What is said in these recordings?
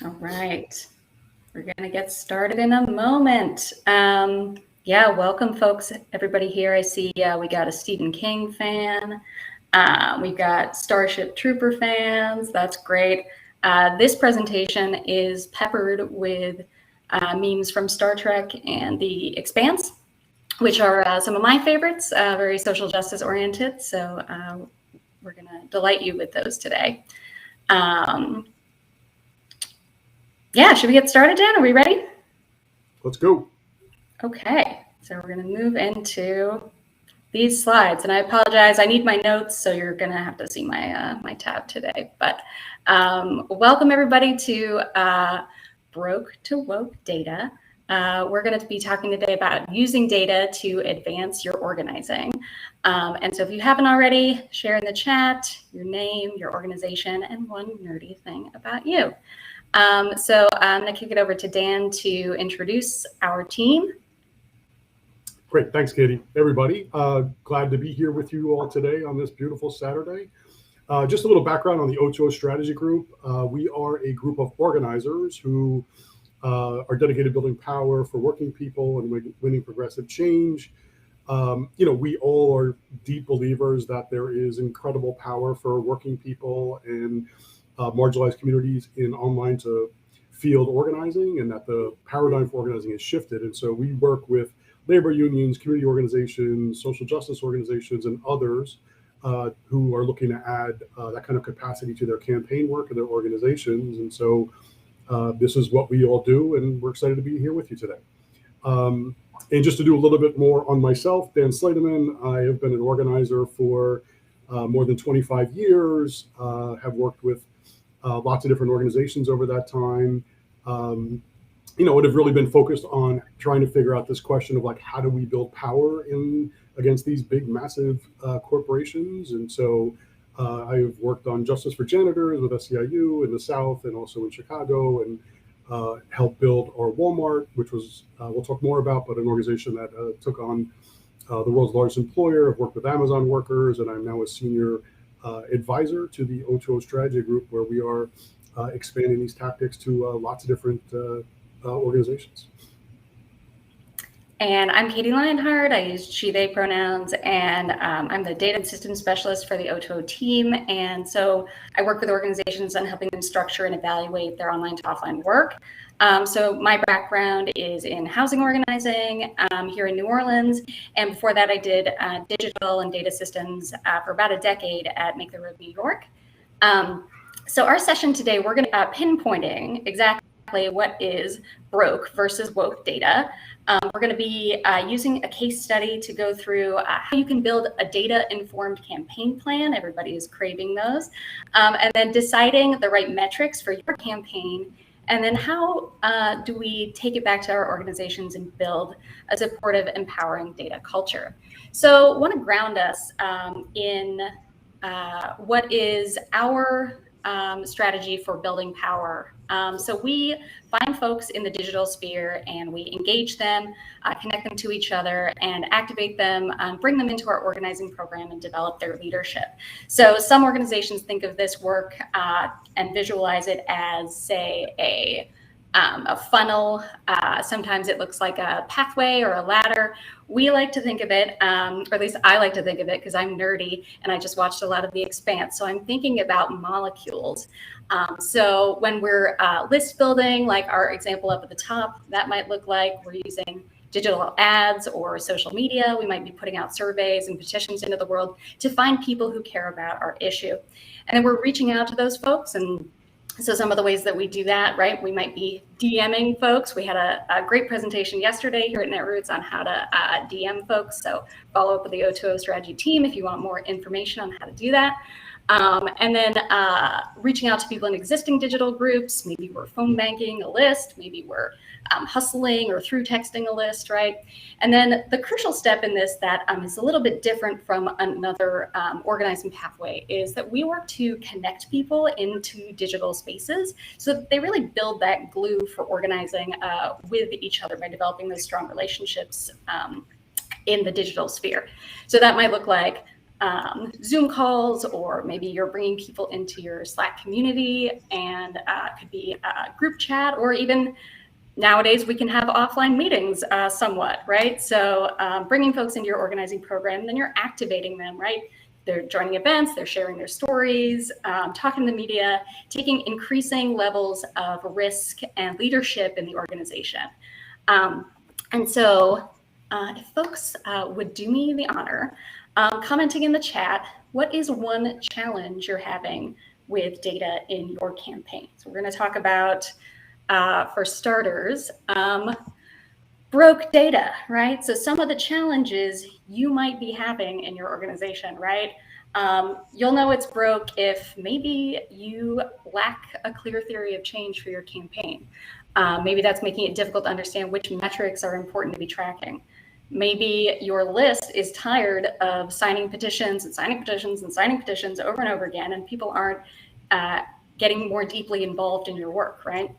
All right, we're going to get started in a moment. Welcome, folks, everybody here. I see we got a Stephen King fan. We've got Starship Trooper fans. That's great. This presentation is peppered with memes from Star Trek and The Expanse, which are some of my favorites, very social justice oriented. So we're going to delight you with those today. Should we get started, Dan? Are we ready? Let's go. Okay, so we're going to move into these slides, and I apologize. I need my notes, so you're going to have to see my my tab today. But welcome everybody to Broke to Woke Data. We're going to be talking today about using data to advance your organizing. And so if you haven't already, share in the chat your name, your organization, and one nerdy thing about you. So I'm going to kick it over to Dan to introduce our team. Great. Thanks, Katie. Everybody, glad to be here with you all today on this beautiful Saturday. Just a little background on the O2O Strategy Group. We are a group of organizers who are dedicated to building power for working people and winning progressive change. We all are deep believers that there is incredible power for working people and marginalized communities in online to field organizing, and that the paradigm for organizing has shifted. And so we work with labor unions, community organizations, social justice organizations, and others who are looking to add that kind of capacity to their campaign work and their organizations. And so this is what we all do, and we're excited to be here with you today. And just to do a little bit more on myself, Dan Slademan, I have been an organizer for more than 25 years, have worked with lots of different organizations over that time. Would have really been focused on trying to figure out this question of how do we build power against these big, massive corporations. And so I've worked on justice for janitors with SEIU in the South and also in Chicago, and helped build our Walmart, which was, we'll talk more about, but an organization that took on the world's largest employer. I've worked with Amazon workers, and I'm now a senior advisor to the O2O Strategy Group, where we are expanding these tactics to lots of different organizations. And I'm Katie Lionheart. I use she, they pronouns, and I'm the data and systems specialist for the O2O team. And so I work with organizations on helping them structure and evaluate their online to offline work. So my background is in housing organizing here in New Orleans. And before that, I did digital and data systems for about a decade at Make the Road New York. So our session today, we're going to pinpointing exactly what is broke versus woke data. We're going to be using a case study to go through how you can build a data-informed campaign plan. Everybody is craving those. And then deciding the right metrics for your campaign. And then how do we take it back to our organizations and build a supportive, empowering data culture? So I want to ground us in what is our strategy for building power. So we find folks in the digital sphere and we engage them, connect them to each other, and activate them, bring them into our organizing program and develop their leadership. So some organizations think of this work and visualize it as, say, a funnel. Sometimes it looks like a pathway or a ladder. We like to think of it, or at least I like to think of it because I'm nerdy and I just watched a lot of The Expanse. So I'm thinking about molecules. So when we're list building, like our example up at the top, that might look like we're using digital ads or social media. We might be putting out surveys and petitions into the world to find people who care about our issue. And then we're reaching out to those folks. And so some of the ways that we do that, right? We might be DMing folks. We had a great presentation yesterday here at Netroots on how to DM folks. So follow up with the O2O strategy team if you want more information on how to do that. And then reaching out to people in existing digital groups. Maybe we're phone banking a list. Maybe we're hustling or through texting a list, right? And then the crucial step in this that is a little bit different from another organizing pathway is that we work to connect people into digital spaces so that they really build that glue for organizing with each other by developing those strong relationships in the digital sphere. So that might look like Zoom calls, or maybe you're bringing people into your Slack community, and it could be a group chat, or even nowadays we can have offline meetings somewhat, right? So bringing folks into your organizing program, then you're activating them, right? They're joining events, they're sharing their stories, talking to the media, taking increasing levels of risk and leadership in the organization. And so if folks would do me the honor, commenting in the chat, what is one challenge you're having with data in your campaign? So we're going to talk about, for starters, broke data, right? So some of the challenges you might be having in your organization, right? You'll know it's broke if maybe you lack a clear theory of change for your campaign. Maybe that's making it difficult to understand which metrics are important to be tracking. Maybe your list is tired of signing petitions and signing petitions and signing petitions over and over again, and people aren't getting more deeply involved in your work, right?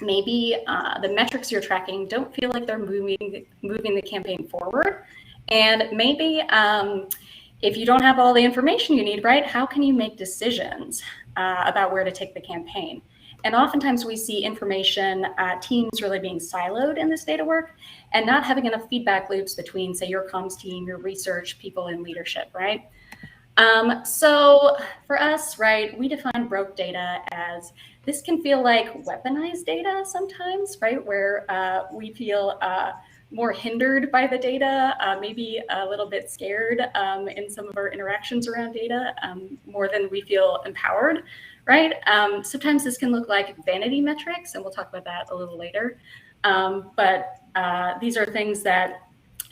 Maybe the metrics you're tracking don't feel like they're moving the campaign forward. And maybe if you don't have all the information you need, right, how can you make decisions about where to take the campaign? And oftentimes we see information teams really being siloed in this data work and not having enough feedback loops between, say, your comms team, your research people, and leadership, right? So for us, right, we define broke data as this can feel like weaponized data sometimes, right, where we feel more hindered by the data, maybe a little bit scared in some of our interactions around data, more than we feel empowered, right? Sometimes this can look like vanity metrics, and we'll talk about that a little later. But these are things that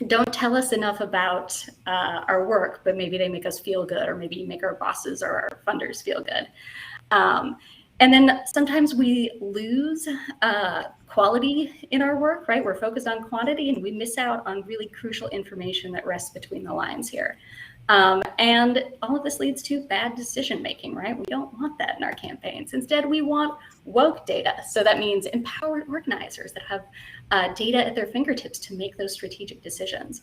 don't tell us enough about our work, but maybe they make us feel good, or maybe make our bosses or our funders feel good. And then sometimes we lose quality in our work, right? We're focused on quantity and we miss out on really crucial information that rests between the lines here. And all of this leads to bad decision making, right? We don't want that in our campaigns. Instead, we want woke data. So that means empowered organizers that have data at their fingertips to make those strategic decisions.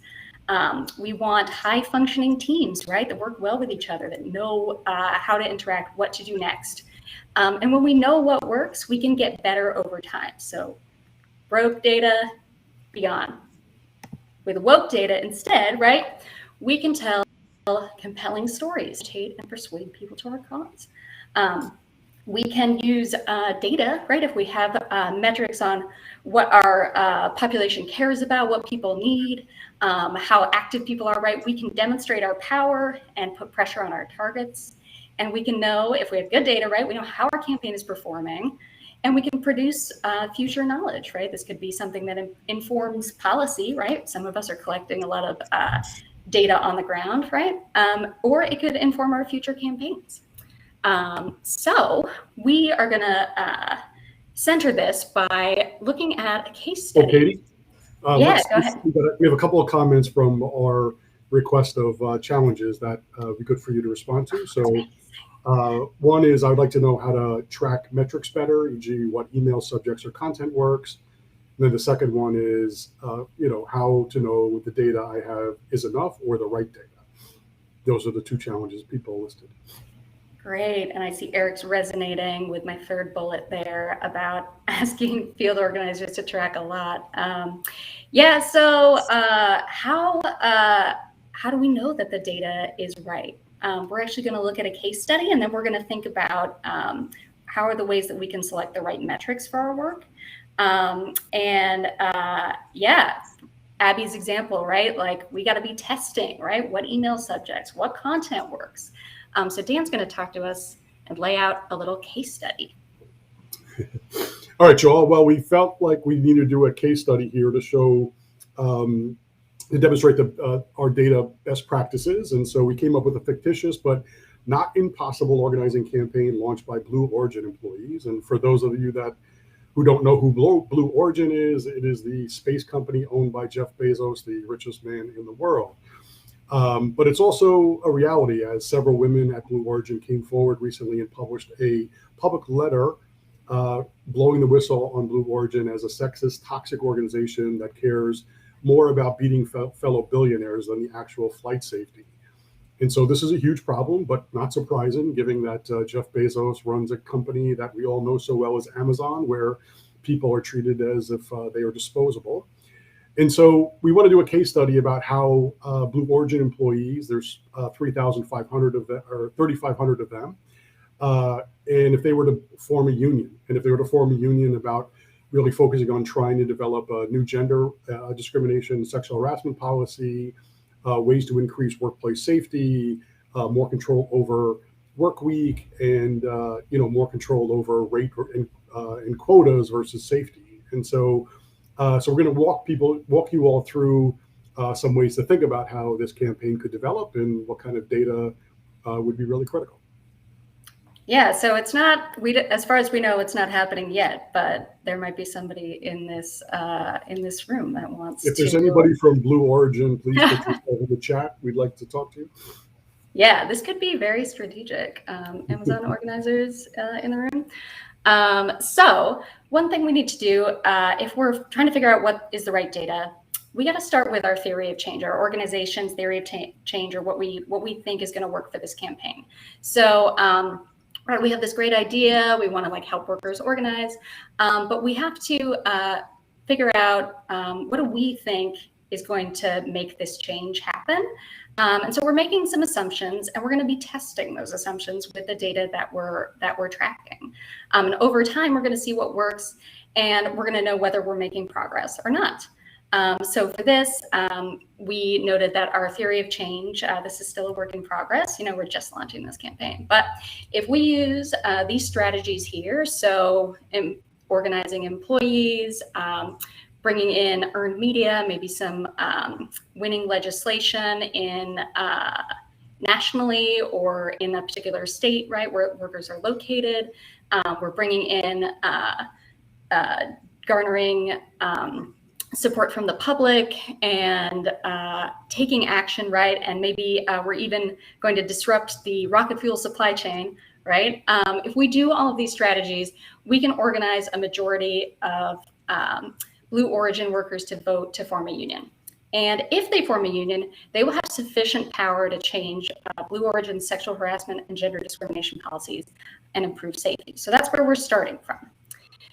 We want high functioning teams, right, that work well with each other, that know how to interact, what to do next. And when we know what works, we can get better over time. So broke data, beyond. With woke data instead, right, we can tell compelling stories, and persuade people to our cause. We can use data, right? If we have metrics on what our population cares about, what people need, how active people are, right? We can demonstrate our power and put pressure on our targets. And we can know, if we have good data, right, we know how our campaign is performing, and we can produce future knowledge, right? This could be something that informs policy, right? Some of us are collecting a lot of data on the ground, right? Or it could inform our future campaigns. So we are gonna center this by looking at a case study. Oh, Katie? Yeah, go ahead. We have a couple of comments from our request of challenges that would be good for you to respond to. So one is, I would like to know how to track metrics better, e.g. what email subjects or content works. And then the second one is, how to know the data I have is enough or the right data. Those are the two challenges people listed. Great, and I see Eric's resonating with my third bullet there about asking field organizers to track a lot. So how do we know that the data is right? We're actually going to look at a case study, and then we're going to think about how are the ways that we can select the right metrics for our work. Abby's example, right? Like, we got to be testing, right? What email subjects, what content works. So Dan's going to talk to us and lay out a little case study. All right, Joel. Well, we felt like we needed to do a case study here to show, to demonstrate our data best practices. And so we came up with a fictitious but not impossible organizing campaign launched by Blue Origin employees. And for those of you who don't know who Blue Origin is, it is the space company owned by Jeff Bezos, the richest man in the world. But it's also a reality, as several women at Blue Origin came forward recently and published a public letter blowing the whistle on Blue Origin as a sexist, toxic organization that cares more about beating fellow billionaires than the actual flight safety. And so this is a huge problem, but not surprising, given that Jeff Bezos runs a company that we all know so well as Amazon, where people are treated as if they are disposable. And so we want to do a case study about how Blue Origin employees, there's 3,500 of them, or 3,500 of them, and if they were to form a union, about really focusing on trying to develop a new gender discrimination, sexual harassment policy, ways to increase workplace safety, more control over work week, and more control over rate and quotas versus safety. And so we're going to walk you all through some ways to think about how this campaign could develop and what kind of data would be really critical. Yeah, so it's not, as far as we know, it's not happening yet, but there might be somebody in this room that wants to. If there's anybody from Blue Origin, please put yourself in the chat. We'd like to talk to you. Yeah, this could be very strategic. Amazon organizers in the room. So one thing we need to do, if we're trying to figure out what is the right data, we got to start with our theory of change, our organization's theory of change, or what we think is going to work for this campaign. So right, we have this great idea. We want to help workers organize, but we have to figure out what do we think is going to make this change happen. And so we're making some assumptions, and we're going to be testing those assumptions with the data that we're tracking. And over time, we're going to see what works, and we're going to know whether we're making progress or not. So for this, we noted that our theory of change, this is still a work in progress. We're just launching this campaign. But if we use these strategies here, so organizing employees, bringing in earned media, maybe some winning legislation in nationally or in a particular state, right, where workers are located. We're bringing in garnering support from the public and taking action, right? And maybe we're even going to disrupt the rocket fuel supply chain, right? If we do all of these strategies, we can organize a majority of Blue Origin workers to vote to form a union. And if they form a union, they will have sufficient power to change Blue Origin's sexual harassment and gender discrimination policies and improve safety. So that's where we're starting from.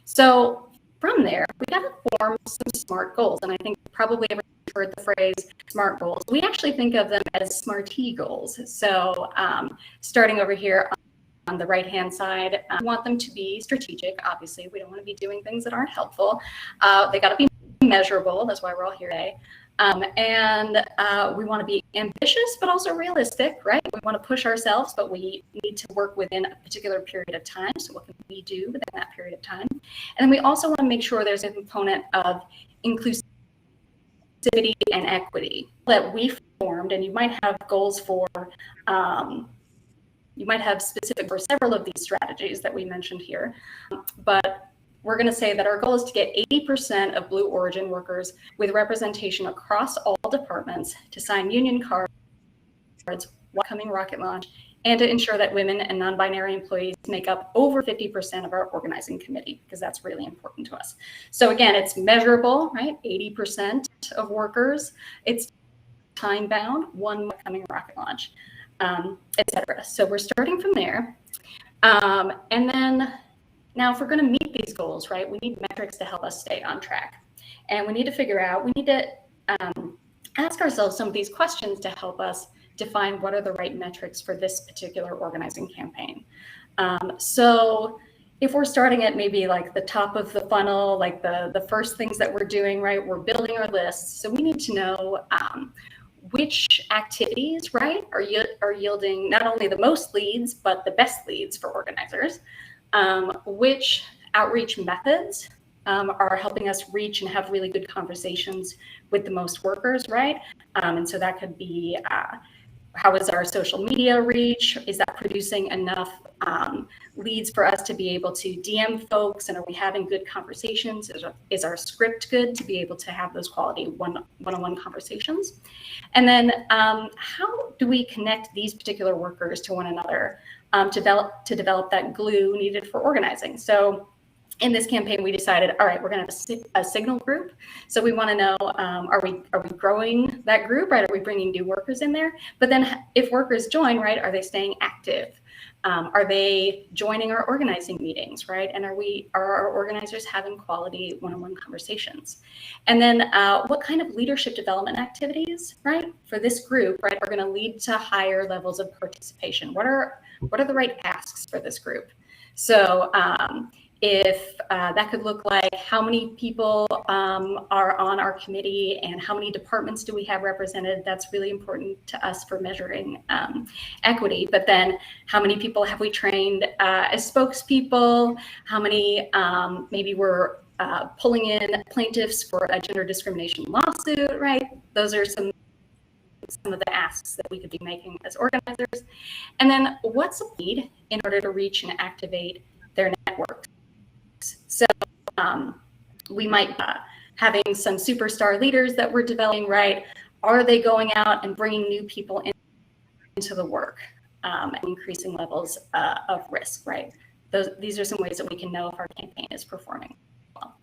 So from there, we got to form some SMART goals. And I think probably everyone's heard the phrase SMART goals. We actually think of them as SMART-y goals. So starting over here on the right-hand side, we want them to be strategic. Obviously, we don't want to be doing things that aren't helpful. They got to be measurable. That's why we're all here today. And we want to be ambitious, but also realistic, right? We want to push ourselves, but we need to work within a particular period of time. So what can we do within that period of time? And then we also want to make sure there's a component of inclusivity and equity that we formed. And you might have goals for, you might have specific for several of these strategies that we mentioned here, but we're going to say that our goal is to get 80% of Blue Origin workers with representation across all departments to sign union cards while coming rocket launch, and to ensure that women and non-binary employees make up over 50% of our organizing committee, because that's really important to us. So again, it's measurable, right? 80% of workers. It's time-bound, one coming rocket launch, etc. So we're starting from there. And then now, if we're going to meet these goals, right, we need metrics to help us stay on track. And we need to figure out, we need to ask ourselves some of these questions to help us define what are the right metrics for this particular organizing campaign. So if we're starting at maybe like the top of the funnel, like the first things that we're doing, right, we're building our lists. So we need to know which activities, right, are yielding not only the most leads, but the best leads for organizers. Which outreach methods are helping us reach and have really good conversations with the most workers, right? And so that could be how is our social media reach? Is that producing enough leads for us to be able to DM folks? And are we having good conversations? Is our script good to be able to have those quality one-on-one conversations? And then how do we connect these particular workers to one another to develop that glue needed for organizing? So in this campaign, we decided, all right, we're going to have a signal group. So we want to know, are we growing that group, right? Are we bringing new workers in there? But then if workers join, right, are they staying active? Are they joining our organizing meetings, right? And are our organizers having quality one-on-one conversations? And then what kind of leadership development activities, right, for this group, right, are going to lead to higher levels of participation? What are the right asks for this group? So if that could look like how many people are on our committee and how many departments do we have represented, that's really important to us for measuring equity. But then how many people have we trained as spokespeople? How many maybe we're pulling in plaintiffs for a gender discrimination lawsuit, right? Those are some of the asks that we could be making as organizers. And then what's a need in order to reach and activate their networks? So we might having some superstar leaders that we're developing, right? Are they going out and bringing new people into the work and increasing levels of risk, right? These are some ways that we can know if our campaign is performing well.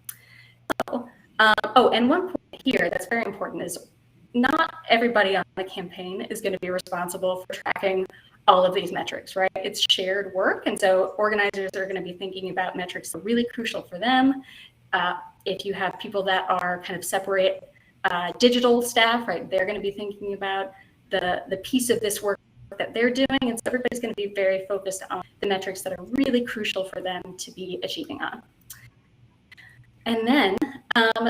So, and one point here that's very important is not everybody on the campaign is going to be responsible for tracking all of these metrics, right? It's shared work. And so organizers are going to be thinking about metrics that are really crucial for them. If you have people that are kind of separate digital staff, right, they're going to be thinking about the piece of this work that they're doing. And so everybody's going to be very focused on the metrics that are really crucial for them to be achieving on. And then,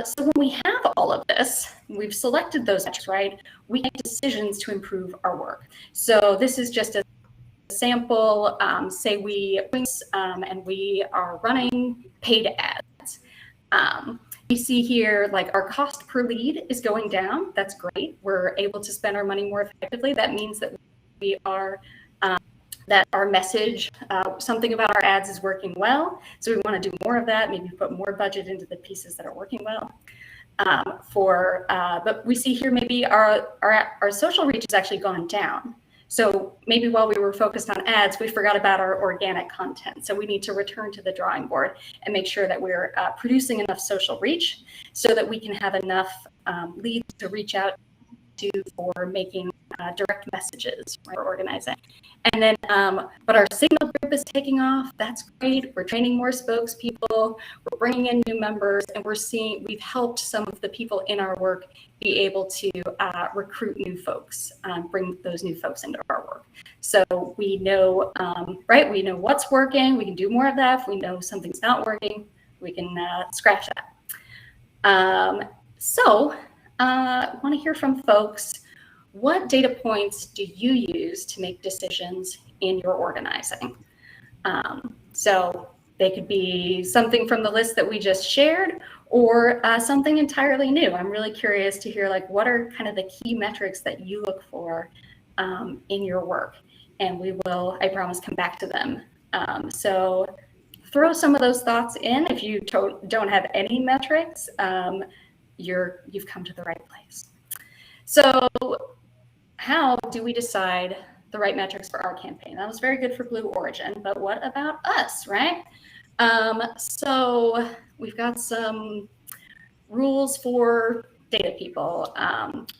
so when we have all of this, we've selected those metrics, right? We make decisions to improve our work. So this is just a sample, say and we are running paid ads. We see here, like our cost per lead is going down. That's great. We're able to spend our money more effectively. That means that we are, that our message, something about our ads is working well. So we want to do more of that, maybe put more budget into the pieces that are working well. But we see here maybe our social reach has actually gone down. So maybe while we were focused on ads, we forgot about our organic content. So we need to return to the drawing board and make sure that we're producing enough social reach so that we can have enough leads to reach out to for making direct messages for organizing. And then, but our signal group is taking off. That's great. We're training more spokespeople. We're bringing in new members, and we've helped some of the people in our work be able to recruit new folks, bring those new folks into our work. So we know, right? We know what's working. We can do more of that. If we know something's not working, we can scratch that. So I want to hear from folks. What data points do you use to make decisions in your organizing? So they could be something from the list that we just shared, or something entirely new. I'm really curious to hear, like, what are kind of the key metrics that you look for in your work? And we will, I promise, come back to them. So throw some of those thoughts in. If you don't have any metrics, you've come to the right place. So how do we decide the right metrics for our campaign? That was very good for Blue Origin, but what about us, right? So we've got some rules for data people,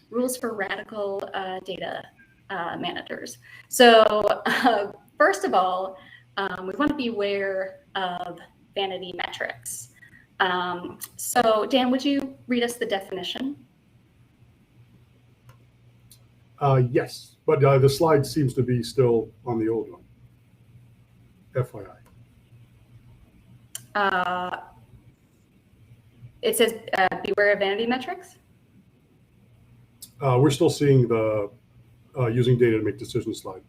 rules for radical data managers. So first of all, we want to be aware of vanity metrics. So Dan, would you read us the definition? Yes, but the slide seems to be still on the old one. FYI. It says beware of vanity metrics. We're still seeing the using data to make decisions slide.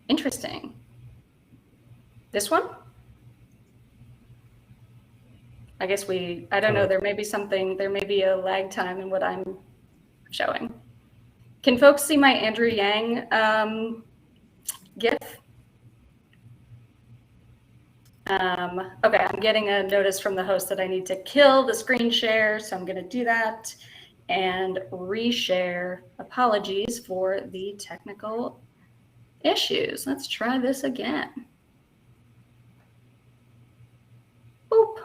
Interesting. This one? I guess I don't know, there may be a lag time in what I'm showing. Can folks see my Andrew Yang GIF? Okay, I'm getting a notice from the host that I need to kill the screen share, so I'm gonna do that and reshare. Apologies for the technical issues. Let's try this again. Boop.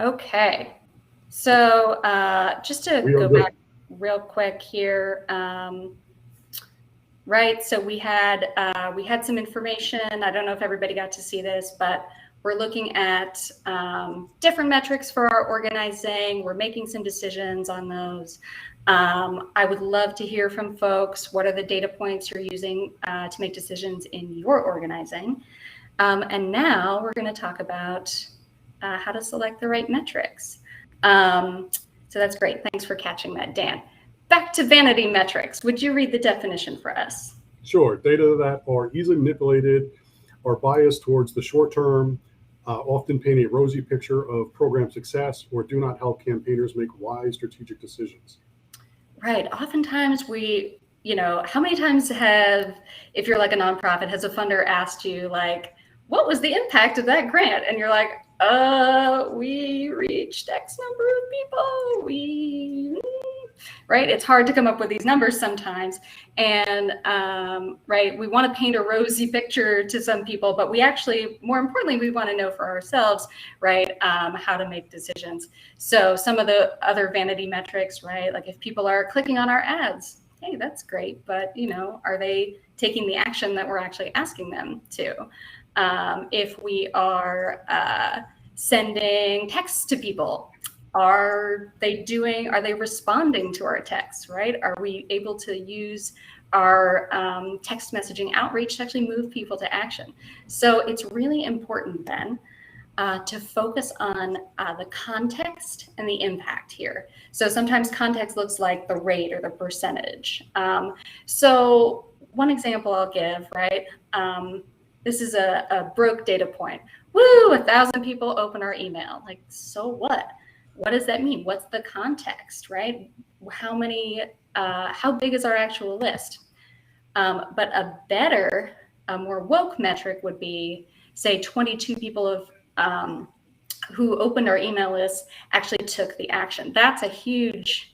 Okay, so just to go back real quick here, right? So we had some information. I don't know if everybody got to see this, but we're looking at different metrics for our organizing. We're making some decisions on those. I would love to hear from folks. What are the data points you're using to make decisions in your organizing? And now we're going to talk about how to select the right metrics. So that's great. Thanks for catching that, Dan. Back to vanity metrics. Would you read the definition for us? Sure. Data that are easily manipulated or biased towards the short term, often paint a rosy picture of program success, or do not help campaigners make wise strategic decisions. Right. Oftentimes how many times if you're like a nonprofit, has a funder asked you like, what was the impact of that grant? And you're like, we reached X number of people. Right? It's hard to come up with these numbers sometimes. And right, we want to paint a rosy picture to some people, but we actually, more importantly, we want to know for ourselves, right, how to make decisions. So some of the other vanity metrics, right, like if people are clicking on our ads, hey, that's great, but are they taking the action that we're actually asking them to? If we are sending texts to people, are they responding to our texts, right? Are we able to use our text messaging outreach to actually move people to action? So it's really important then to focus on the context and the impact here. So sometimes context looks like the rate or the percentage. So one example I'll give, right? This is a broke data point. Woo, 1,000 people open our email. Like, so what? What does that mean? What's the context, right? How big is our actual list? But a better, more woke metric would be, say, 22 people who opened our email list actually took the action. That's a hugely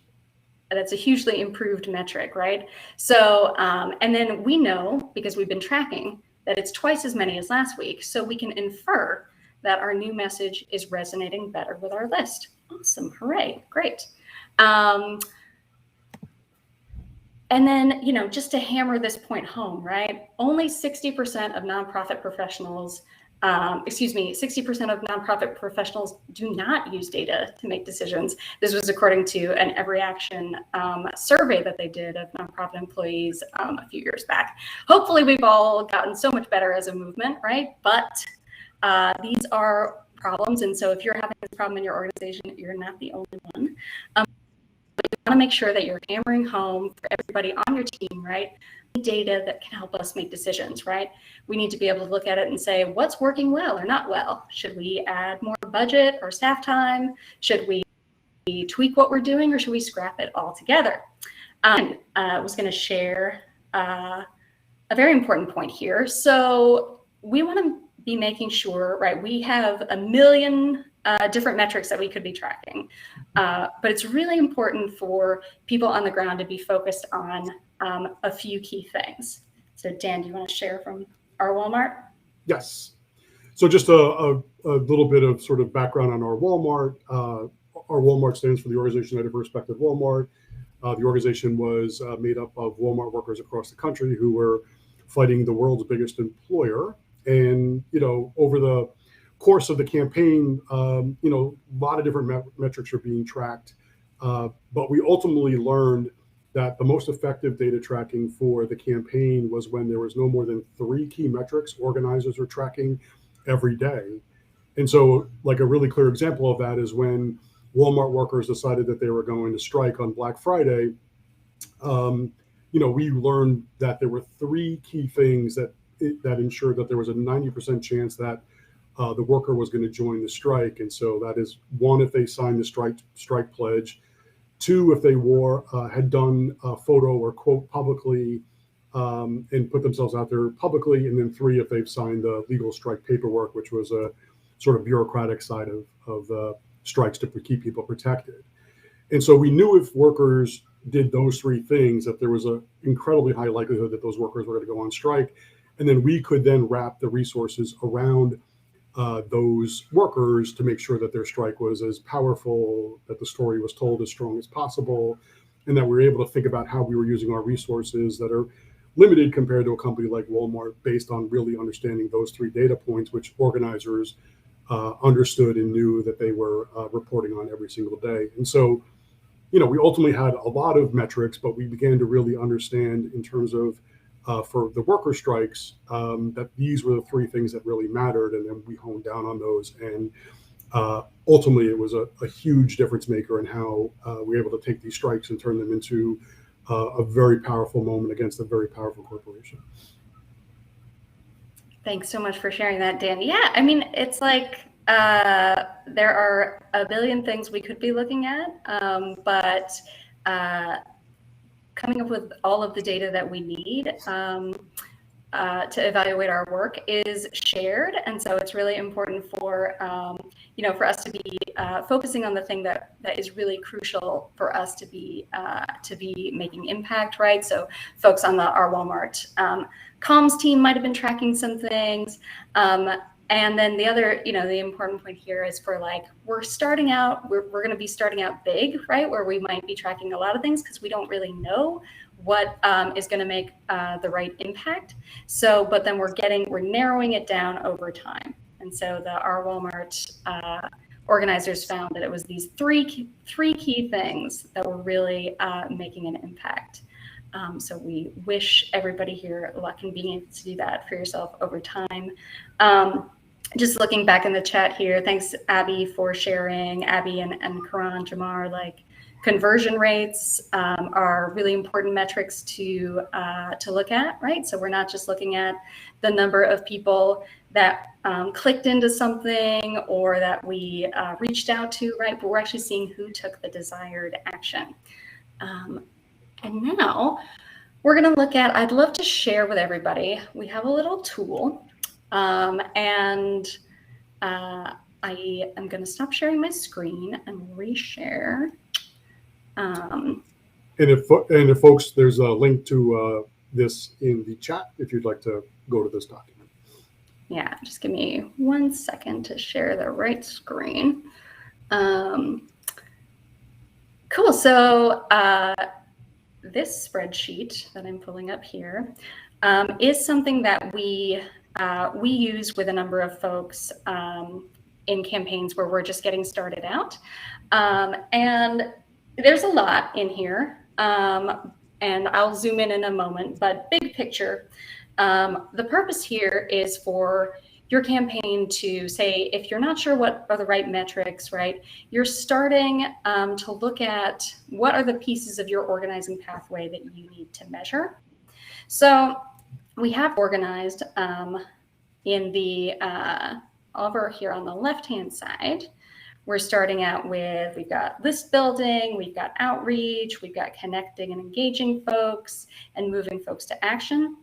improved metric, right? So, and then we know, because we've been tracking, that it's twice as many as last week. So we can infer that our new message is resonating better with our list. Awesome, hooray, great. And then, just to hammer this point home, right? Only 60% of nonprofit professionals, 60% of nonprofit professionals do not use data to make decisions. This was according to an Every Action survey that they did of nonprofit employees a few years back. Hopefully we've all gotten so much better as a movement, right? But these are problems. And so if you're having this problem in your organization, you're not the only one. But you want to make sure that you're hammering home for everybody on your team, right? Data that can help us make decisions, right? We need to be able to look at it and say, what's working well or not well? Should we add more budget or staff time? Should we tweak what we're doing, or should we scrap it all together? I was going to share a very important point here. So we want to be making sure, right, we have a million different metrics that we could be tracking, but it's really important for people on the ground to be focused on a few key things. So Dan, do you want to share from our Walmart? Yes. So just a little bit of sort of background on our Walmart. Our Walmart stands for the Organization United for Respect of Walmart. The organization was made up of Walmart workers across the country who were fighting the world's biggest employer. And, over the course of the campaign, a lot of different metrics are being tracked. But we ultimately learned that the most effective data tracking for the campaign was when there was no more than 3 key metrics organizers are tracking every day. And so, like, a really clear example of that is when Walmart workers decided that they were going to strike on Black Friday. We learned that there were 3 key things that ensured that there was a 90% chance that the worker was going to join the strike. And so that is, 1, if they signed the strike pledge; 2, if they had done a photo or quote publicly and put themselves out there publicly; and then 3, if they've signed the legal strike paperwork, which was a sort of bureaucratic side of strikes to keep people protected. And so we knew if workers did those three things, that there was an incredibly high likelihood that those workers were going to go on strike. And then we could then wrap the resources around those workers to make sure that their strike was as powerful, that the story was told as strong as possible, and that we were able to think about how we were using our resources that are limited compared to a company like Walmart, based on really understanding those three data points, which organizers understood and knew that they were reporting on every single day. And so, we ultimately had a lot of metrics, but we began to really understand in terms of for the worker strikes, that these were the three things that really mattered, and then we honed down on those. And ultimately, it was a huge difference maker in how we were able to take these strikes and turn them into a very powerful moment against a very powerful corporation. Thanks so much for sharing that, Dan. Yeah, I mean, it's like there are a billion things we could be looking at, but coming up with all of the data that we need to evaluate our work is shared. And so it's really important for, for us to be focusing on the thing that is really crucial for us to be making impact, right? So folks on our Walmart comms team might have been tracking some things. And then the other, the important point here is for we're starting out, we're going to be starting out big, right? Where we might be tracking a lot of things because we don't really know what is going to make the right impact. So, but then we're narrowing it down over time. And so our Walmart organizers found that it was these three key things that were really making an impact. So we wish everybody here luck in being able to do that for yourself over time. Just looking back in the chat here, thanks Abby for sharing. Abby and Karan Jamar, conversion rates are really important metrics to look at, right? So we're not just looking at the number of people that clicked into something or that we reached out to, right? But we're actually seeing who took the desired action. And now we're going to look at, I'd love to share with everybody, we have a little tool, and I am going to stop sharing my screen and reshare. And if folks, there's a link to this in the chat if you'd like to go to this document. Yeah, just give me 1 second to share the right screen. Cool. So this spreadsheet that I'm pulling up here is something that we use with a number of folks in campaigns where we're just getting started out. And there's a lot in here, and I'll zoom in a moment, but big picture, the purpose here is for your campaign to say, if you're not sure what are the right metrics, right, you're starting to look at what are the pieces of your organizing pathway that you need to measure. So we have organized in the over here on the left-hand side, we're starting out with, we've got list building, we've got outreach, we've got connecting and engaging folks and moving folks to action.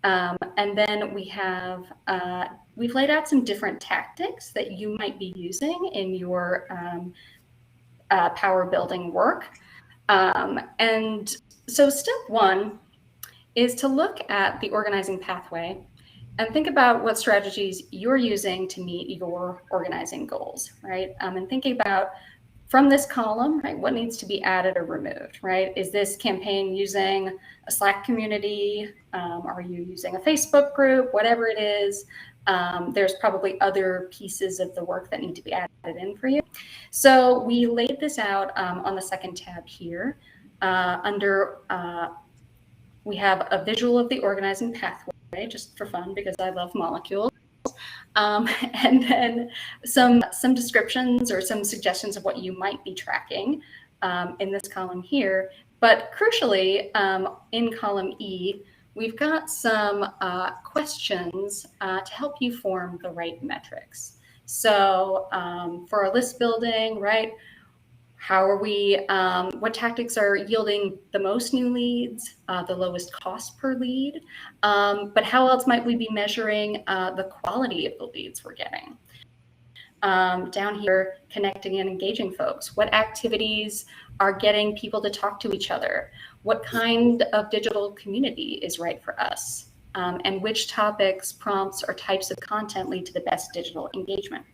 And then we have, we've laid out some different tactics that you might be using in your power building work. And so step one is to look at the organizing pathway and think about what strategies you're using to meet your organizing goals, right? And thinking about from this column, right, what needs to be added or removed, right? Is this campaign using a Slack community? Are you using a Facebook group? Whatever it is, there's probably other pieces of the work that need to be added in for you. So we laid this out on the second tab here. We have a visual of the organizing pathway, just for fun, because I love molecules. And then some descriptions or some suggestions of what you might be tracking in this column here. But crucially, in column E, we've got some questions to help you form the right metrics. So for our list building, right, how are we, what tactics are yielding the most new leads, the lowest cost per lead, but how else might we be measuring the quality of the leads we're getting? Down here, connecting and engaging folks. What activities are getting people to talk to each other? What kind of digital community is right for us? And which topics, prompts, or types of content lead to the best digital engagement?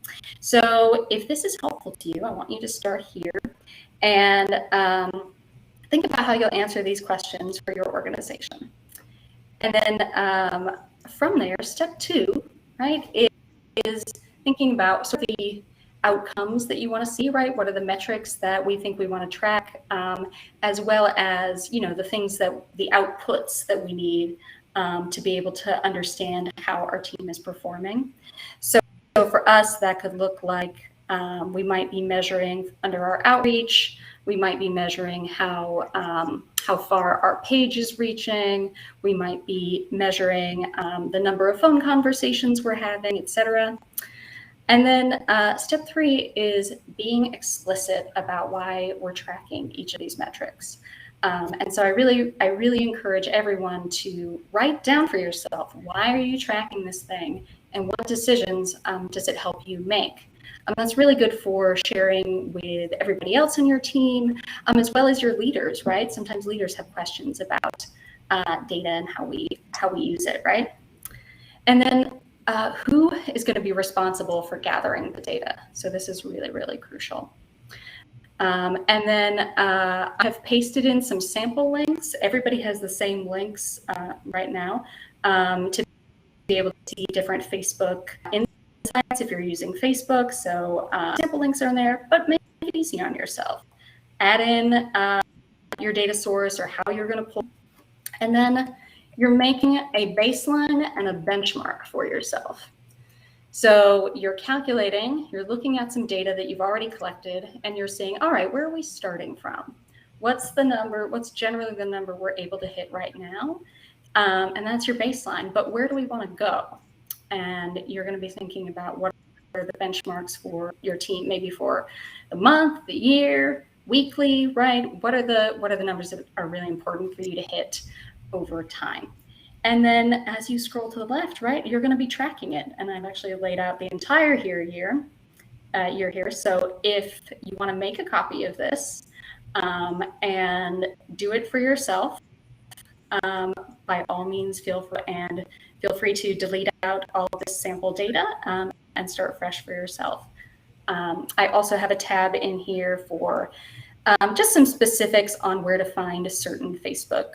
So if this is helpful to you, I want you to start here and think about how you'll answer these questions for your organization. And then from there, step 2, right, is thinking about sort of the outcomes that you want to see, right? What are the metrics that we think we want to track, as well as, the things the outputs that we need to be able to understand how our team is performing. So for us, that could look like we might be measuring under our outreach. We might be measuring how far our page is reaching. We might be measuring the number of phone conversations we're having, et cetera. And then step 3 is being explicit about why we're tracking each of these metrics. And so I really encourage everyone to write down for yourself, why are you tracking this thing and what decisions does it help you make? That's really good for sharing with everybody else on your team, as well as your leaders, right? Sometimes leaders have questions about data and how we use it, right? And then who is going to be responsible for gathering the data? So this is really, really crucial. And then I have pasted in some sample links. Everybody has the same links right now to be able to see different Facebook insights if you're using Facebook. So sample links are in there, but make it easy on yourself. Add in your data source or how you're going to pull. And then you're making a baseline and a benchmark for yourself. So you're looking at some data that you've already collected, and you're saying, all right, where are we starting from? What's the number? What's generally the number we're able to hit right now? And that's your baseline, but where do we want to go? And you're going to be thinking about what are the benchmarks for your team, maybe for the month, the year, weekly, right? What are the numbers that are really important for you to hit over time? And then as you scroll to the left, right, you're going to be tracking it. And I've actually laid out the entire year here. So if you want to make a copy of this and do it for yourself, by all means, feel free to delete out all of this sample data and start fresh for yourself. I also have a tab in here for just some specifics on where to find certain Facebook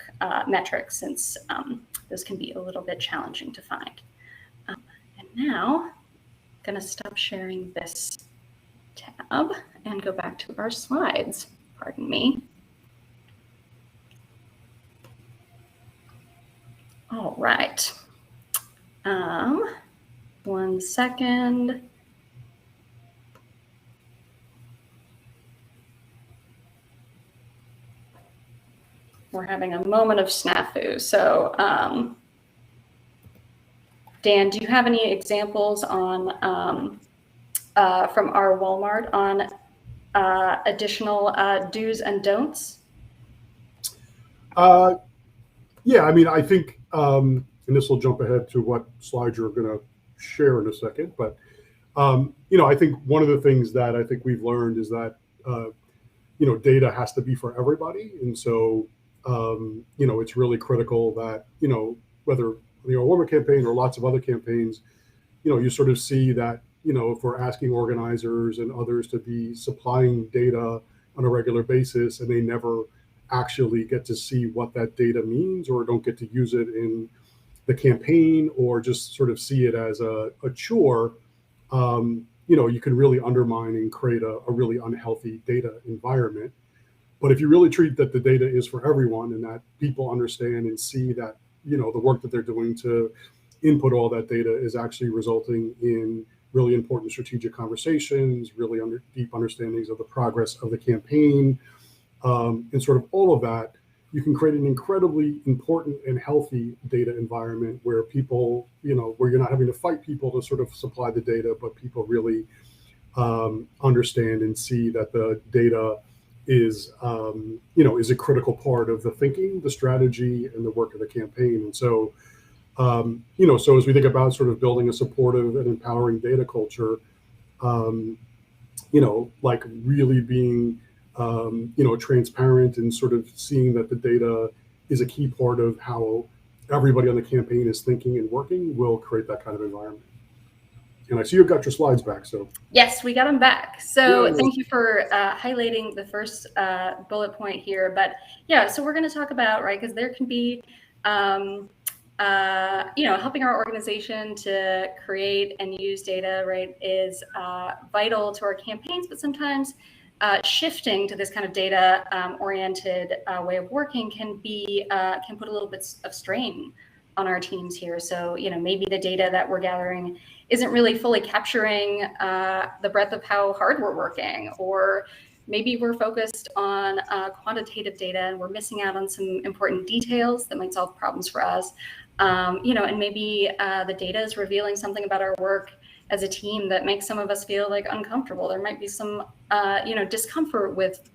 metrics, since those can be a little bit challenging to find. And now I'm going to stop sharing this tab and go back to our slides. Pardon me. All right. 1 second. We're having a moment of snafu. So, Dan, do you have any examples on from our Walmart on additional do's and don'ts? Yeah, I mean, I think, and this will jump ahead to what slide you're going to share in a second, but I think one of the things that I think we've learned is that data has to be for everybody, and so it's really critical that whether a warmer campaign or lots of other campaigns, you sort of see that if we're asking organizers and others to be supplying data on a regular basis and they never actually get to see what that data means or don't get to use it in the campaign or just sort of see it as a chore, you can really undermine and create a really unhealthy data environment. But if you really treat that the data is for everyone and that people understand and see that, the work that they're doing to input all that data is actually resulting in really important strategic conversations, really deep understandings of the progress of the campaign, and sort of all of that, you can create an incredibly important and healthy data environment where people, where you're not having to fight people to sort of supply the data, but people really understand and see that the data is a critical part of the thinking, the strategy, and the work of the campaign. And so, so as we think about sort of building a supportive and empowering data culture, like really being, transparent and sort of seeing that the data is a key part of how everybody on the campaign is thinking and working will create that kind of environment. And I see you've got your slides back, so. Yes, we got them back. So Yay. thank you for highlighting the first bullet point here. But yeah, so we're going to talk about, right, because there can be, helping our organization to create and use data, right, is vital to our campaigns, but sometimes shifting to this kind of data oriented way of working can put a little bit of strain on our teams here. So, maybe the data that we're gathering isn't really fully capturing the breadth of how hard we're working, or maybe we're focused on quantitative data and we're missing out on some important details that might solve problems for us. And maybe the data is revealing something about our work as a team that makes some of us feel like uncomfortable. There might be some, discomfort with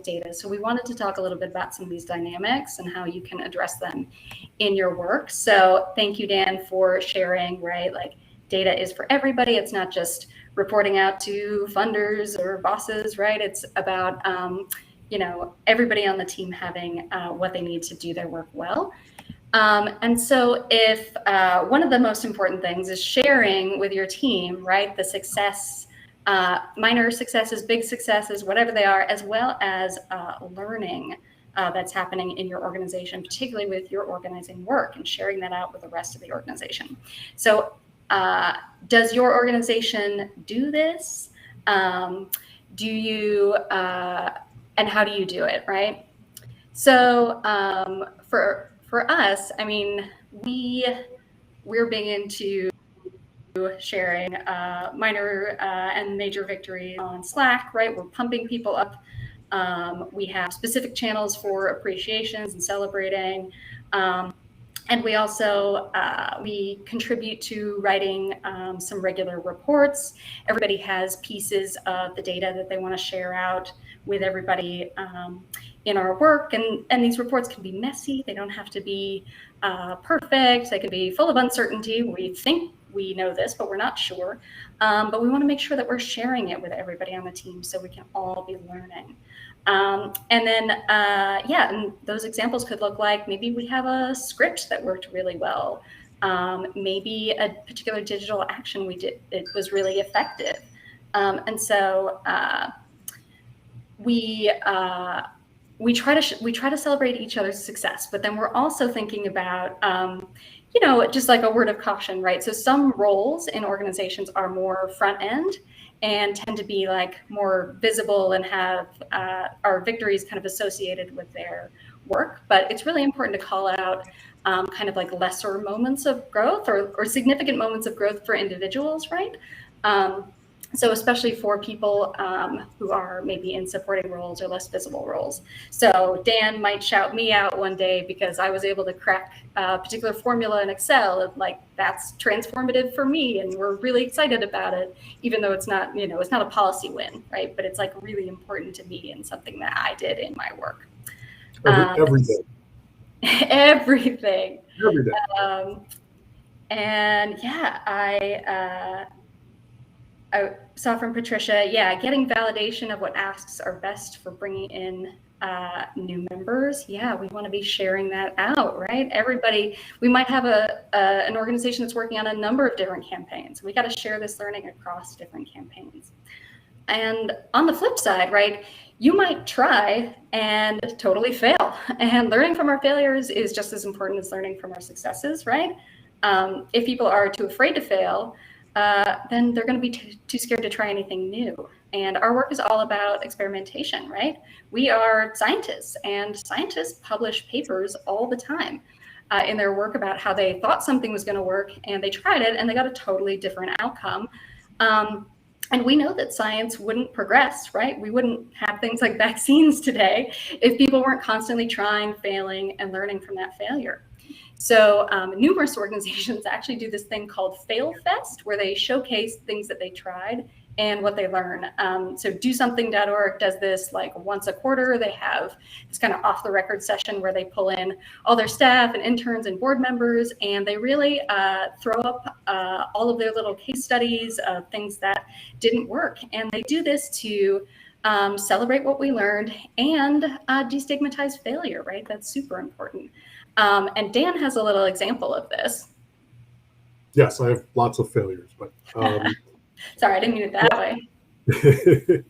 data. So we wanted to talk a little bit about some of these dynamics and how you can address them in your work. So thank you, Dan, for sharing, right? Like, data is for everybody. It's not just reporting out to funders or bosses, right? It's about, everybody on the team having what they need to do their work well. And so if one of the most important things is sharing with your team, right, the success, minor successes, big successes, whatever they are, as well as learning that's happening in your organization, particularly with your organizing work, and sharing that out with the rest of the organization. So does your organization do this? Do you, and how do you do it, right? So for us, I mean, we're big into sharing minor and major victories on Slack, right? We're pumping people up. We have specific channels for appreciations and celebrating. And we also, we contribute to writing some regular reports. Everybody has pieces of the data that they want to share out with everybody in our work. And these reports can be messy. They don't have to be perfect. They can be full of uncertainty. We think we know this, but we're not sure. But we want to make sure that we're sharing it with everybody on the team so we can all be learning. And then, and those examples could look like, maybe we have a script that worked really well. Maybe a particular digital action we did, it was really effective. And so we try to celebrate each other's success, but then we're also thinking about, just like a word of caution, right? So some roles in organizations are more front end and tend to be like more visible and have our victories kind of associated with their work. But it's really important to call out kind of like lesser moments of growth or significant moments of growth for individuals, right? So especially for people who are maybe in supporting roles or less visible roles. So Dan might shout me out one day because I was able to crack a particular formula in Excel, and like, that's transformative for me, and we're really excited about it, even though it's not, it's not a policy win, right? But it's like really important to me and something that I did in my work. Every day. Everything. Every day. And yeah, I saw from Patricia, getting validation of what asks are best for bringing in new members. Yeah, we want to be sharing that out, right? Everybody, we might have an organization that's working on a number of different campaigns. We got to share this learning across different campaigns. And on the flip side, right, you might try and totally fail. And learning from our failures is just as important as learning from our successes, right? If people are too afraid to fail, then they're going to be too scared to try anything new. And our work is all about experimentation, right? We are scientists, and scientists publish papers all the time in their work about how they thought something was going to work, and they tried it, and they got a totally different outcome. And we know that science wouldn't progress, right? We wouldn't have things like vaccines today if people weren't constantly trying, failing, and learning from that failure. So numerous organizations actually do this thing called Fail Fest, where they showcase things that they tried and what they learn. So DoSomething.org does this like once a quarter. They have this kind of off the record session where they pull in all their staff and interns and board members, and they really throw up all of their little case studies of things that didn't work. And they do this to celebrate what we learned and destigmatize failure, right? That's super important. And Dan has a little example of this. Yes, I have lots of failures, but sorry, I didn't mean it that way.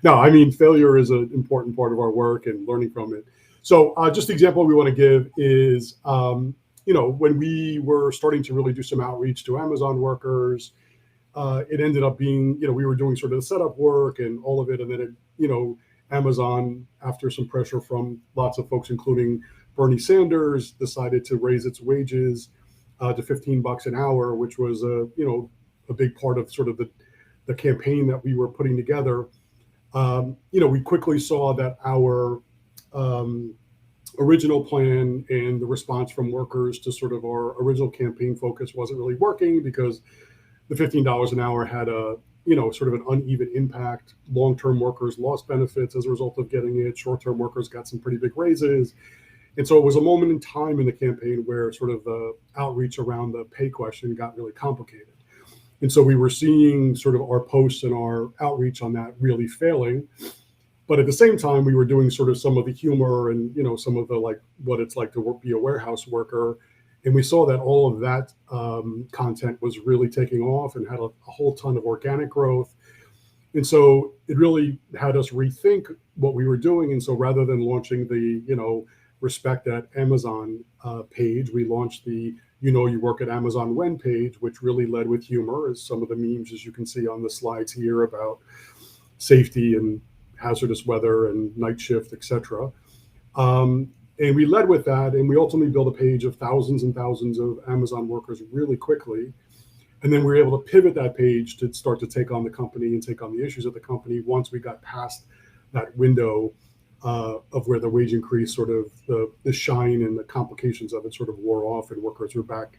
No, I mean, failure is an important part of our work and learning from it. So just the example we want to give is, when we were starting to really do some outreach to Amazon workers, it ended up being, we were doing sort of the setup work and all of it. And then, Amazon, after some pressure from lots of folks, including Bernie Sanders, decided to raise its wages to $15 an hour, which was a big part of sort of the campaign that we were putting together. We quickly saw that our original plan and the response from workers to sort of our original campaign focus wasn't really working, because the $15 an hour had a sort of an uneven impact. Long-term workers lost benefits as a result of getting it. Short-term workers got some pretty big raises. And so it was a moment in time in the campaign where sort of the outreach around the pay question got really complicated. And so we were seeing sort of our posts and our outreach on that really failing. But at the same time, we were doing sort of some of the humor and, some of the like what it's like to be a warehouse worker. And we saw that all of that content was really taking off and had a whole ton of organic growth. And so it really had us rethink what we were doing. And so rather than launching the, Respect at Amazon page, we launched the You Work at Amazon When page, which really led with humor, as some of the memes, as you can see on the slides here, about safety and hazardous weather and night shift, etc. And we led with that, and we ultimately built a page of thousands and thousands of Amazon workers really quickly. And then we were able to pivot that page to start to take on the company and take on the issues of the company once we got past that window of where the wage increase, sort of the shine and the complications of it sort of wore off, and workers were back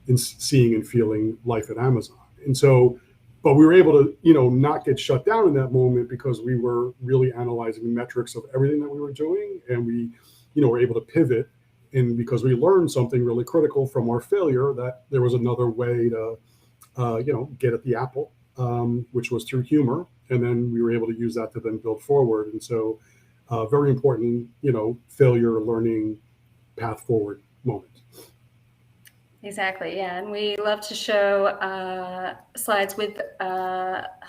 in seeing and feeling life at Amazon. And so, but we were able to, not get shut down in that moment, because we were really analyzing the metrics of everything that we were doing. And we, were able to pivot, and because we learned something really critical from our failure, that there was another way to, get at the apple, which was through humor. And then we were able to use that to then build forward. And so, very important, failure learning path forward moment. Exactly, yeah. And we love to show slides with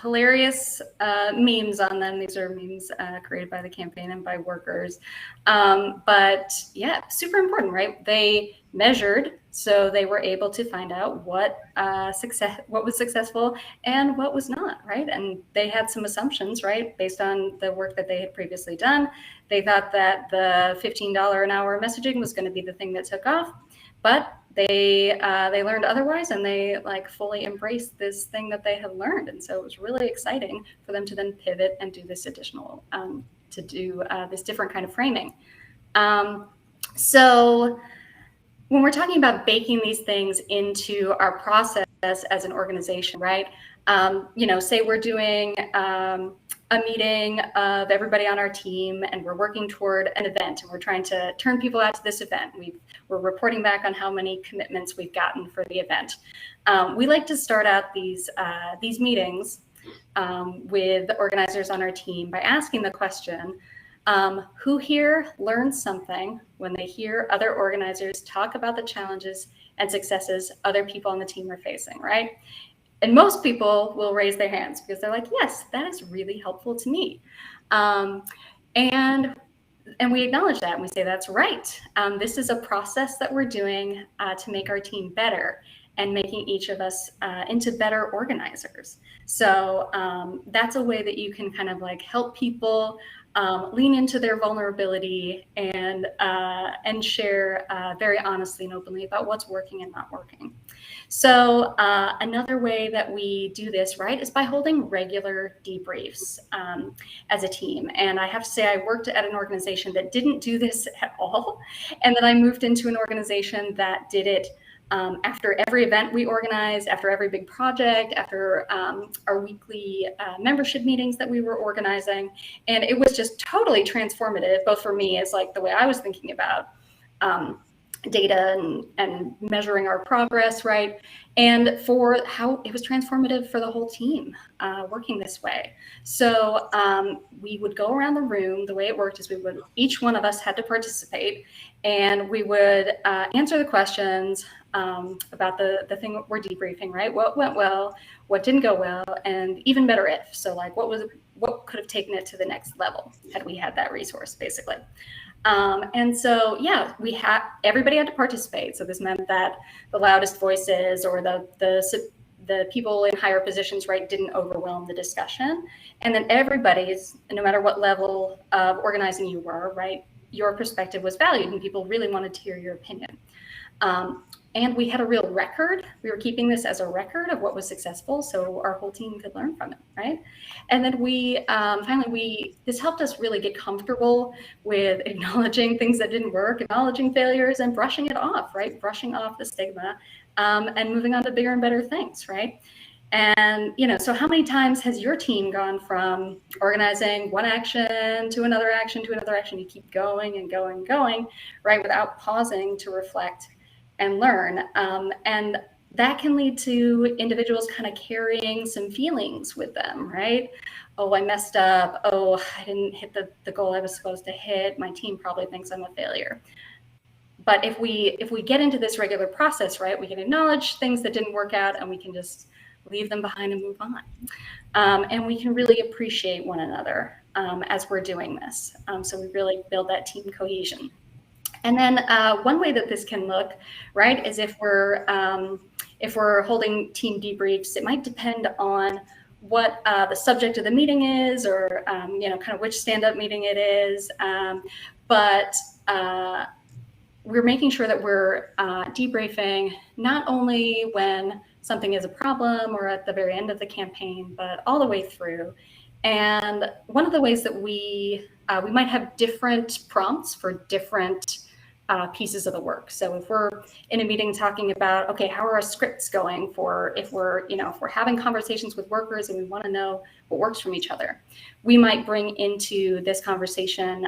hilarious memes on them. These are memes created by the campaign and by workers. But yeah, super important, right? They measured, so they were able to find out what was successful and what was not, right? And they had some assumptions, right, based on the work that they had previously done. They thought that the $15 an hour messaging was going to be the thing that took off, but they learned otherwise, and they fully embraced this thing that they had learned. And so it was really exciting for them to then pivot and do this additional, this different kind of framing. So when we're talking about baking these things into our process as an organization, right? Say we're doing a meeting of everybody on our team, and we're working toward an event, and we're trying to turn people out to this event. We're reporting back on how many commitments we've gotten for the event. We like to start out these meetings with the organizers on our team by asking the question, who here learns something when they hear other organizers talk about the challenges and successes other people on the team are facing, right? And most people will raise their hands because they're like, yes, that is really helpful to me. And we acknowledge that, and we say, that's right. This is a process that we're doing to make our team better and making each of us into better organizers. So that's a way that you can kind of help people lean into their vulnerability and share very honestly and openly about what's working and not working. So another way that we do this, right, is by holding regular debriefs as a team. And I have to say, I worked at an organization that didn't do this at all. And then I moved into an organization that did it After every event we organized, after every big project, after our weekly membership meetings that we were organizing. And it was just totally transformative, both for me as like the way I was thinking about data and measuring our progress, right? And for how it was transformative for the whole team working this way. So we would go around the room. The way it worked is each one of us had to participate, and we would answer the questions about the thing we're debriefing, right? What went well, what didn't go well, and even better if. So like what could have taken it to the next level had we had that resource, basically. And so, yeah, everybody had to participate. So this meant that the loudest voices or the people in higher positions, right, didn't overwhelm the discussion. And then everybody's, no matter what level of organizing you were, right, your perspective was valued and people really wanted to hear your opinion. And we had a real record. We were keeping this as a record of what was successful so our whole team could learn from it, right? And then this helped us really get comfortable with acknowledging things that didn't work, acknowledging failures and brushing it off, right? Brushing off the stigma and moving on to bigger and better things, right? And, so how many times has your team gone from organizing one action to another action to another action? You keep going and going and going, right? Without pausing to reflect and learn. And that can lead to individuals kind of carrying some feelings with them, right? Oh, I messed up. Oh, I didn't hit the goal I was supposed to hit. My team probably thinks I'm a failure. But if we get into this regular process, right, we can acknowledge things that didn't work out and we can just leave them behind and move on. And we can really appreciate one another as we're doing this. So we really build that team cohesion. And then one way that this can look, right, is if we're holding team debriefs, it might depend on what the subject of the meeting is, or kind of which stand-up meeting it is. But we're making sure that we're debriefing not only when something is a problem or at the very end of the campaign, but all the way through. And one of the ways that we might have different prompts for different pieces of the work. So if we're in a meeting talking about, okay, how are our scripts going if we're having conversations with workers and we want to know what works from each other, we might bring into this conversation,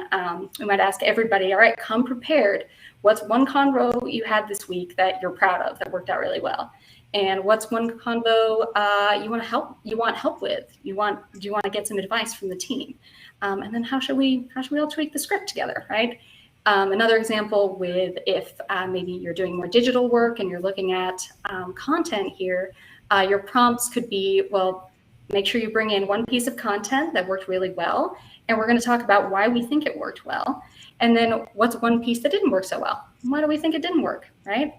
we might ask everybody, all right, come prepared. What's one convo you had this week that you're proud of that worked out really well? And what's one convo you want help with? Do you want to get some advice from the team? And then how should we all tweak the script together, right? Another example with if maybe you're doing more digital work and you're looking at content here, your prompts could be, well, make sure you bring in one piece of content that worked really well, and we're going to talk about why we think it worked well. And then what's one piece that didn't work so well? Why do we think it didn't work, right?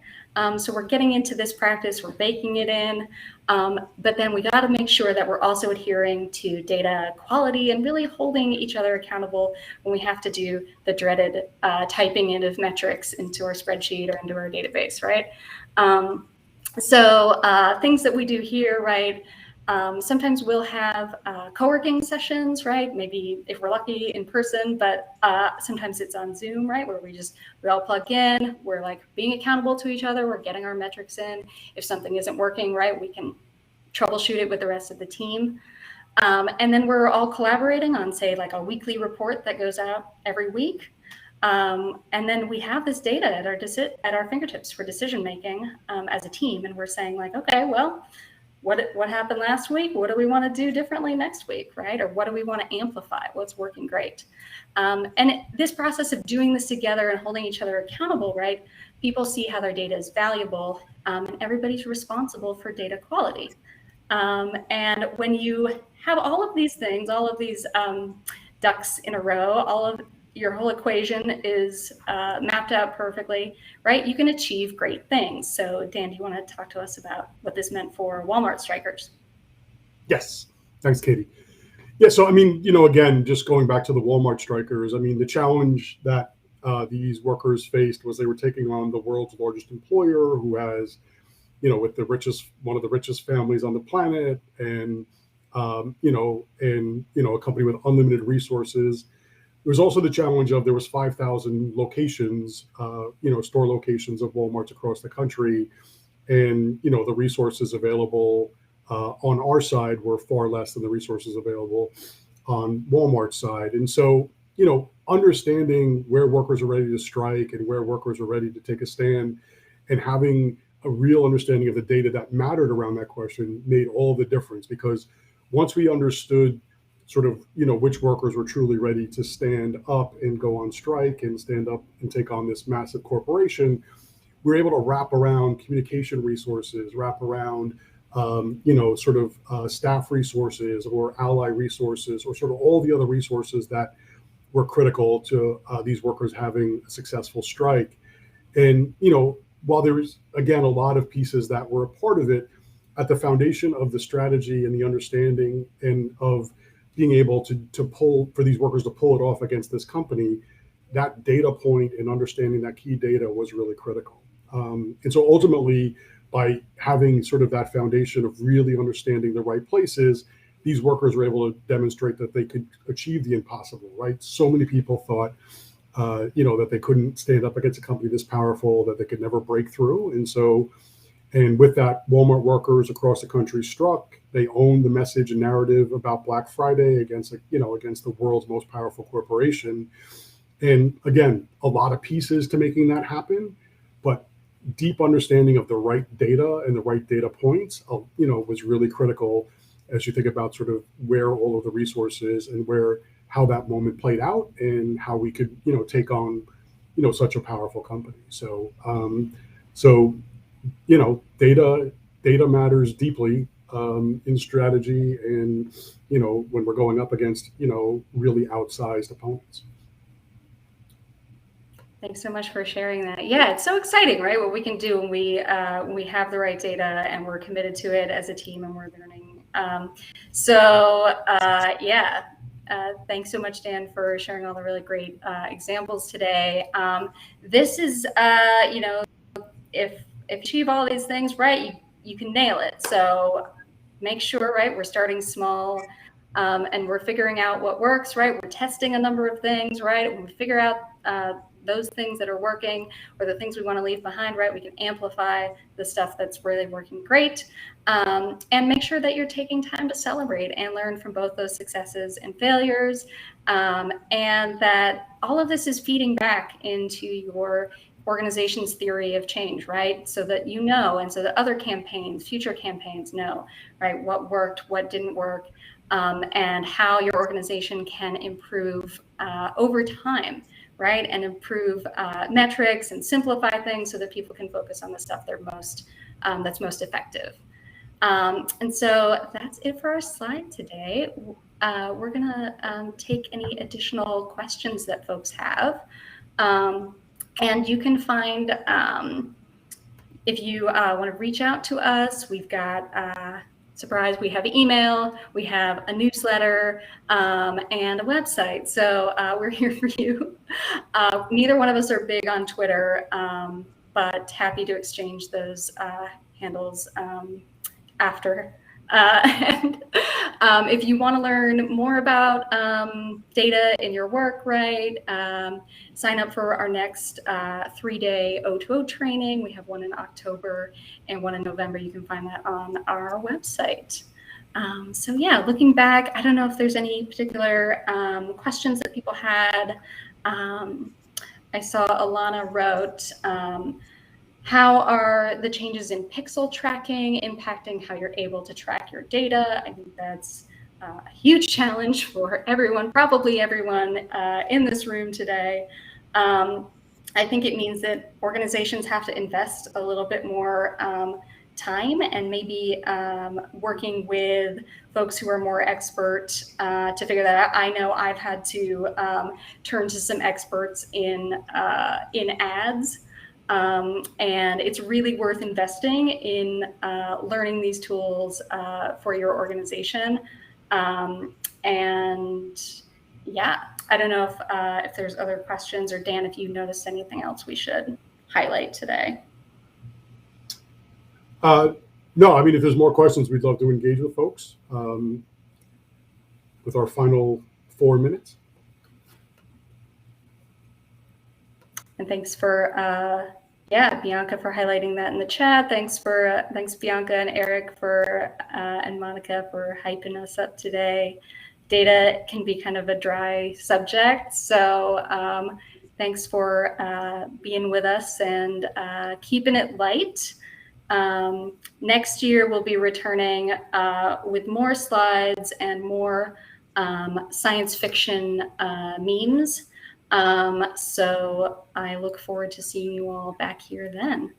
So we're getting into this practice, we're baking it in, but then we got to make sure that we're also adhering to data quality and really holding each other accountable when we have to do the dreaded typing in of metrics into our spreadsheet or into our database, right? So things that we do here, right? Sometimes we'll have co-working sessions, right? Maybe if we're lucky in person, but sometimes it's on Zoom, right? Where we all plug in, we're like being accountable to each other, we're getting our metrics in. If something isn't working, right, we can troubleshoot it with the rest of the team. And then we're all collaborating on, say, like a weekly report that goes out every week. And then we have this data at our fingertips for decision making as a team, and we're saying like, okay, well, what happened last week? What do we want to do differently next week, right? Or what do we want to amplify? What's working great? And this process of doing this together and holding each other accountable, right? People see how their data is valuable, and everybody's responsible for data quality. And when you have all of these things, all of these ducks in a row, your whole equation is mapped out perfectly, right? You can achieve great things. So Dan, do you want to talk to us about what this meant for Walmart strikers? Yes. Thanks, Katie. Yeah, so I mean, again, just going back to the Walmart strikers, I mean, the challenge that these workers faced was they were taking on the world's largest employer, who has, with one of the richest families on the planet, and a company with unlimited resources. was also the challenge of there was 5,000 locations, store locations of Walmarts across the country, and the resources available on our side were far less than the resources available on Walmart's side. And so, understanding where workers are ready to strike and where workers are ready to take a stand, and having a real understanding of the data that mattered around that question made all the difference. Because once we understood sort of, which workers were truly ready to stand up and go on strike and stand up and take on this massive corporation, we're able to wrap around communication resources, wrap around, staff resources or ally resources, or sort of all the other resources that were critical to these workers having a successful strike. And, while there was, again, a lot of pieces that were a part of it, at the foundation of the strategy and the understanding and of being able to pull, for these workers to pull it off against this company, that data point and understanding that key data was really critical. And so ultimately, by having sort of that foundation of really understanding the right places, these workers were able to demonstrate that they could achieve the impossible, right? So many people thought, that they couldn't stand up against a company this powerful, that they could never break through. And with that, Walmart workers across the country struck. They owned the message and narrative about Black Friday against the world's most powerful corporation. And again, a lot of pieces to making that happen, but deep understanding of the right data and the right data points, was really critical as you think about sort of where all of the resources and how that moment played out and how we could, take on, such a powerful company. So, data matters deeply in strategy, and when we're going up against really outsized opponents. Thanks so much for sharing that. Yeah, it's so exciting, right? What we can do when we have the right data and we're committed to it as a team and we're learning. Thanks so much, Dan, for sharing all the really great examples today. This is, if you achieve all these things, right, you can nail it. So make sure, right, we're starting small and we're figuring out what works, right? We're testing a number of things, right? When we figure out those things that are working or the things we want to leave behind, right, we can amplify the stuff that's really working great, and make sure that you're taking time to celebrate and learn from both those successes and failures, and that all of this is feeding back into your organization's theory of change, right? So that and so that other campaigns, future campaigns know, right, what worked, what didn't work, and how your organization can improve over time, right? And improve metrics and simplify things so that people can focus on the stuff that's most effective. And so that's it for our slide today. We're gonna take any additional questions that folks have. And you can find, if you want to reach out to us, we've got, surprise, we have email, we have a newsletter, and a website. So we're here for you. Neither one of us are big on Twitter, but happy to exchange those handles after. And if you want to learn more about data in your work, right, sign up for our next 3-day O2O training. We have one in October and one in November. You can find that on our website. So yeah, looking back, I don't know if there's any particular questions that people had. I saw Alana wrote, how are the changes in pixel tracking impacting how you're able to track your data? I think that's a huge challenge for everyone, probably everyone in this room today. I think it means that organizations have to invest a little bit more time and maybe working with folks who are more expert to figure that out. I know I've had to turn to some experts in ads. And it's really worth investing in learning these tools for your organization. And yeah, I don't know if there's other questions, or Dan, if you noticed anything else we should highlight today. No, I mean, if there's more questions, we'd love to engage with folks with our final 4 minutes. And thanks for, Bianca for highlighting that in the chat. Thanks Bianca and Eric and Monica for hyping us up today. Data can be kind of a dry subject, so thanks for being with us and keeping it light. Next year, we'll be returning with more slides and more science fiction memes. So I look forward to seeing you all back here then.